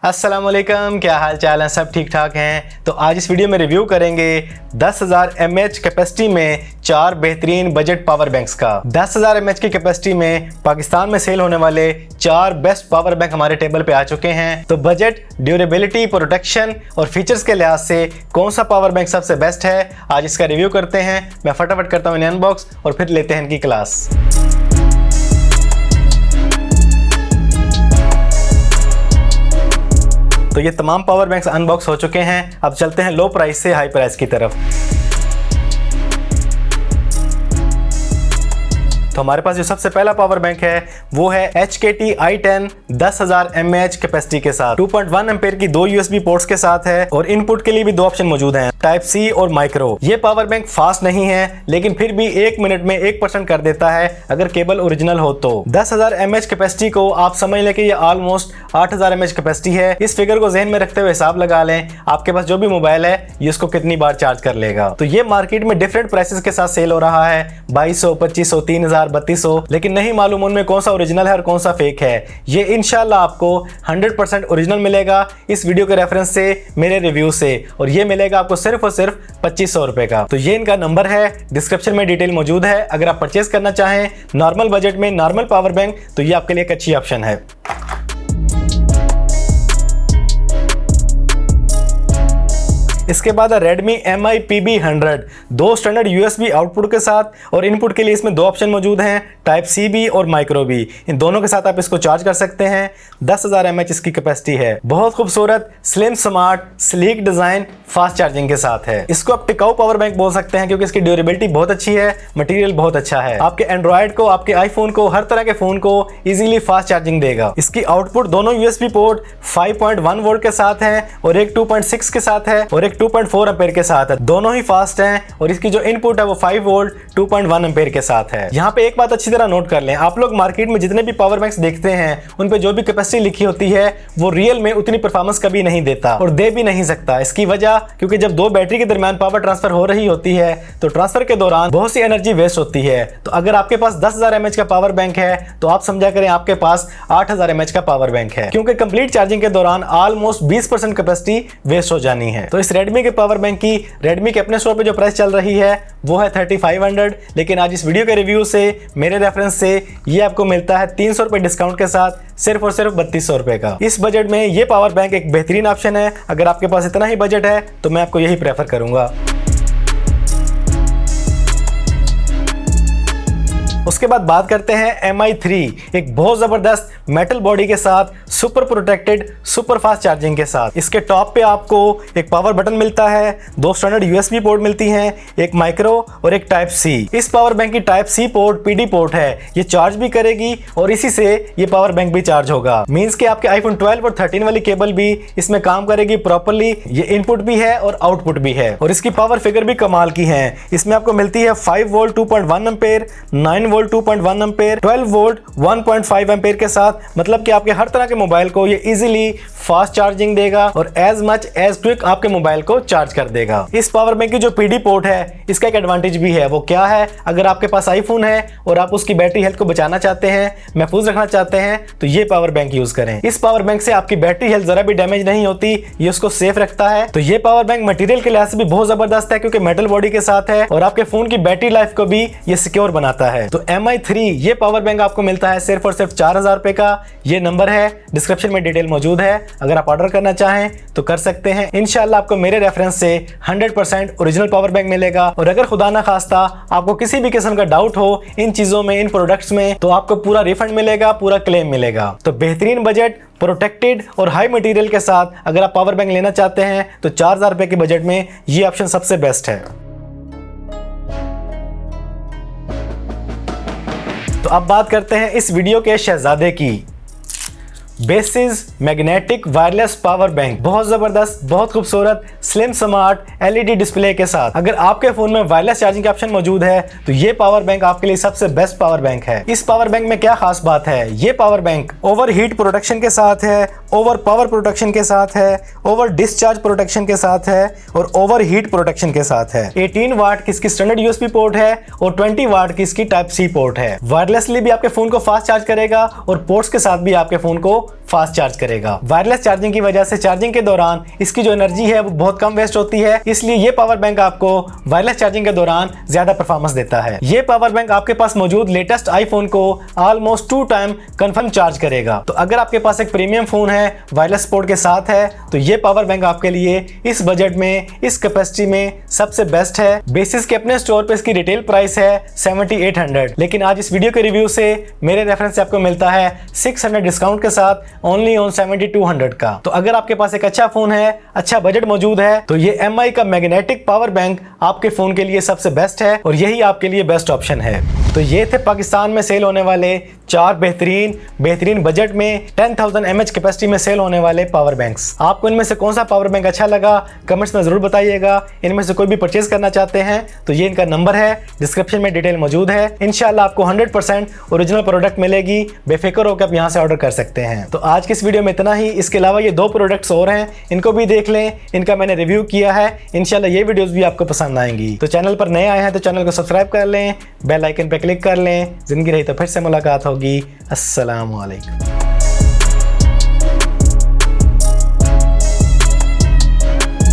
अस्सलाम वालेकुम, क्या हाल चाल है? सब ठीक ठाक हैं। तो आज इस वीडियो में रिव्यू करेंगे 10,000 mAh कैपेसिटी में 4 बेहतरीन बजट पावर बैंक्स का। 10,000 mAh की कैपेसिटी में पाकिस्तान में सेल होने वाले 4 बेस्ट पावर बैंक हमारे टेबल पे आ चुके हैं। तो बजट, ड्यूरेबिलिटी, प्रोटेक्शन और फीचर्स के लिहाज से कौन सा पावर बैंक सबसे बेस्ट है, आज इसका रिव्यू करते हैं। मैं फटाफट करता हूँ अनबॉक्स और फिर लेते हैं इनकी क्लास। तो ये तमाम पावर बैंक्स अनबॉक्स हो चुके हैं। अब चलते हैं लो प्राइस से हाई प्राइस की तरफ। तो हमारे पास जो सबसे पहला पावर बैंक है वो है HKT i10 10,000 mAh कैपेसिटी के साथ 2.1 एम्पेयर की 2 USB पोर्ट्स के साथ है और इनपुट के लिए भी 2 ऑप्शन मौजूद हैं, टाइप C और माइक्रो। ये पावर बैंक फास्ट नहीं है लेकिन फिर भी 1 मिनट में 1% कर देता है अगर केबल ओरिजिनल हो तो। 10,000 mAh कैपेसिटी को आप समझ लें कि ये ऑलमोस्ट 8,000 mAh कैपेसिटी है। इस फिगर को जहन में रखते हुए हिसाब लगा लें आपके पास जो भी मोबाइल है ये इसको कितनी बार चार्ज कर लेगा। तो ये मार्केट में डिफरेंट प्राइसेस के साथ सेल हो रहा है, 2200, 2500, 3000, 3200, लेकिन नहीं मालूम उनमें कौन सा ओरिजिनल है और कौन सा फेक है। ये इंशाल्लाह आपको 100% ओरिजिनल मिलेगा इस वीडियो के रेफरेंस से, मेरे रिव्यू से, और ये मिलेगा आपको सिर्फ और सिर्फ 2500 रुपए का। तो ये इनका नंबर है, डिस्क्रिप्शन में डिटेल मौजूद है। अगर आप परचेज करना चाहें नॉर्मल बजट में नॉर्मल पावर बैंक तो ये आपके लिए एक अच्छी ऑप्शन है। इसके बाद है Redmi Mi PB100 2 standard USB output के साथ और इनपुट के लिए इसमें 2 ऑप्शन मौजूद हैं, टाइप C भी और माइक्रो भी। इन दोनों के साथ आप इसको चार्ज कर सकते हैं। 10,000 mAh इसकी कैपेसिटी है। बहुत खूबसूरत, slim, smart, sleek design, fast charging के साथ है। इसको आप टिकाऊ पावर बैंक बोल सकते हैं क्योंकि इसकी ड्यूरेबिलिटी बहुत अच्छी है, मटेरियल बहुत अच्छा है। आपके एंड्रॉइड को, आपके आईफोन को, हर तरह के फोन को इजीली फास्ट चार्जिंग देगा। इसकी आउटपुट दोनों USB पोर्ट 5.1 वोल्ट के साथ है और एक 2.6 के साथ है और 2.4 एम्पेयर के साथ है। दोनों ही फास्ट हैं और इसकी जो इनपुट है वो 5 वोल्ट 2.1 एम्पेयर के साथ है। यहाँ पे एक बात अच्छी तरह नोट कर लें, आप लोग मार्केट में जितने भी पावर बैंक्स देखते हैं उन पे जो भी कैपेसिटी लिखी होती है वो रियल में उतनी परफॉर्मेंस कभी नहीं देता और दे भी नहीं सकता। इसकी वजह क्योंकि जब 2 बैटरी के दरमियान पावर ट्रांसफर हो रही होती है तो ट्रांसफर के दौरान बहुत सी एनर्जी वेस्ट होती है। तो अगर आपके पास 10,000 mAh का पावर बैंक है तो आप समझा करें आपके पास 8,000 mAh का पावर बैंक है, क्योंकि कंप्लीट चार्जिंग के दौरान ऑलमोस्ट 20% कैपेसिटी वेस्ट हो जानी है। तो इस रेडमी के पावर बैंक की रेडमी के अपने स्टोर पे जो प्राइस चल रही है वो है 3500, लेकिन आज इस वीडियो के रिव्यू से, मेरे रेफरेंस से ये आपको मिलता है 300 रुपए डिस्काउंट के साथ सिर्फ और सिर्फ 3200 रुपए का। इस बजट में ये पावर बैंक एक बेहतरीन ऑप्शन है। अगर आपके पास इतना ही बजट है तो मैं आपको यही प्रेफर करूंगा। उसके बाद बात करते हैं Mi3, एक बहुत जबरदस्त मेटल बॉडी के साथ super protected super fast charging के साथ। इसके टॉप पे आपको एक पावर बटन मिलता है, 2 स्टैंडर्ड USB पोर्ट मिलती हैं, एक माइक्रो और एक टाइप C। इस पावर बैंक की type C port PD port है, ये चार्ज भी करेगी और इसी से ये पावर बैंक भी चार्ज होगा। मींस कि आपके iPhone 12 और 13 वाली केबल भी इसमें काम करेगी प्रॉपर्ली। ये इनपुट भी है और आउटपुट भी है और इसकी पावर फिगर भी कमाल की है। इसमें आपको मिलती है 5 volt 2.1 ampere, 9 volt 2.1 ampere, 12 volt 1.5 ampere के साथ। मतलब कि आपके हर तरह के मोबाइल को ये इजीली फास्ट चार्जिंग देगा और एज मच एज क्विक आपके मोबाइल को चार्ज कर देगा। इस पावर बैंक की जो PD पोर्ट है इसका एक एडवांटेज भी है। वो क्या है, अगर आपके पास आईफोन है और आप उसकी बैटरी हेल्थ को बचाना चाहते हैं, महफूज रखना चाहते हैं, तो ये पावर बैंक यूज करें। इस पावर बैंक से आपकी बैटरी हेल्थ जरा भी डैमेज नहीं होती, ये उसको सेफ रखता है। तो ये पावर बैंक मटेरियल के लिहाज से भी बहुत जबरदस्त है क्योंकि मेटल बॉडी के साथ है और आपके फोन की बैटरी लाइफ को भी ये सिक्योर बनाता है। तो Mi3 ये पावर बैंक आपको मिलता है सिर्फ और सिर्फ 4,000 रुपए का। ये नंबर है, डिस्क्रिप्शन में डिटेल मौजूद है। अगर आप ऑर्डर करना चाहें तो कर सकते हैं। इंशाल्लाह आपको मेरे रेफरेंस से 100% ओरिजिनल पावर बैंक मिलेगा और अगर खुदा ना खास्ता आपको किसी भी किस्म का डाउट हो इन चीजों में, इन प्रोडक्ट्स में, तो आपको पूरा रिफंड मिलेगा, पूरा क्लेम मिलेगा। तो बेहतरीन बजट, प्रोटेक्टेड और हाई मटेरियल के साथ अगर आप पावर बैंक लेना चाहते हैं तो 4,000 रुपए के बजट में ये ऑप्शन सबसे बेस्ट है। तो अब बात करते हैं इस वीडियो के शहजादे की, basis magnetic wireless power bank. बहुत जबरदस्त, बहुत खूबसूरत, स्लिम, स्मार्ट LED डिस्प्ले के साथ। अगर आपके फोन में वायरलेस चार्जिंग का ऑप्शन मौजूद है तो ये पावर बैंक आपके लिए सबसे बेस्ट पावर बैंक है। इस पावर बैंक में क्या खास बात है, ये power bank over heat protection के साथ है, ओवर पावर प्रोटेक्शन के साथ है, ओवर डिस्चार्ज प्रोटेक्शन के साथ है और ओवर हीट प्रोटेक्शन के साथ है। 18 वाट की इसकी स्टैंडर्ड USB पोर्ट है और 20 वाट की इसकी टाइप C पोर्ट है। वायरलेसली भी आपके फोन को फास्ट चार्ज करेगा और पोर्ट्स के साथ भी आपके फोन को फास्ट चार्ज करेगा। वायरलेस चार्जिंग की वजह से चार्जिंग के दौरान इसकी जो एनर्जी है वो बहुत कम वेस्ट होती है, इसलिए ये पावर बैंक आपको वायरलेस चार्जिंग के दौरान ज्यादा परफॉर्मेंस देता है। ये पावर बैंक आपके पास मौजूद लेटेस्ट आईफोन को ऑलमोस्ट 2 टाइम कंफर्म चार्ज करेगा। तो अगर आपके पास एक प्रीमियम फोन है, वायरलेस सपोर्ट के साथ है, तो ये पावर बैंक आपके लिए इस बजट में, इस कैपेसिटी में सबसे बेस्ट है। बेसिस के अपने स्टोर पे इसकी रिटेल प्राइस है 7800, लेकिन आज इस वीडियो के रिव्यू से मेरे रेफरेंस से आपको मिलता है 600 डिस्काउंट के साथ ओनली ऑन 7200 का। तो अगर आपके पास एक अच्छा फोन है, अच्छा बजट मौजूद है, तो ये MI का मैग्नेटिक पावर बैंक आपके फोन के लिए सबसे बेस्ट है और यही आपके लिए बेस्ट ऑप्शन है। तो ये थे पाकिस्तान में सेल होने वाले 4 बेहतरीन बजट में 10,000 mAh कैपेसिटी में सेल होने वाले पावर बैंक्स। आपको इनमें से कौन सा पावर बैंक अच्छा लगा कमेंट्स में जरूर बताइएगा। इनमें से कोई भी परचेज करना चाहते हैं तो ये इनका नंबर है, डिस्क्रिप्शन में डिटेल मौजूद है। इंशाल्लाह आपको 100% ओरिजिनल प्रोडक्ट मिलेगी, बेफिक्र होकर आप यहाँ से ऑर्डर कर सकते हैं। तो आज की इस वीडियो में इतना ही। इसके अलावा ये 2 प्रोडक्ट्स और हैं, इनको भी देख लें, इनका मैंने रिव्यू किया है। इंशाल्लाह ये वीडियोस भी आपको पसंद आएंगी। तो चैनल पर नए आए हैं तो चैनल को सब्सक्राइब कर लें, बेल आइकन पर क्लिक कर लें। जिंदगी रही तो फिर से मुलाकात होगी। अस्सलाम वालेकुम।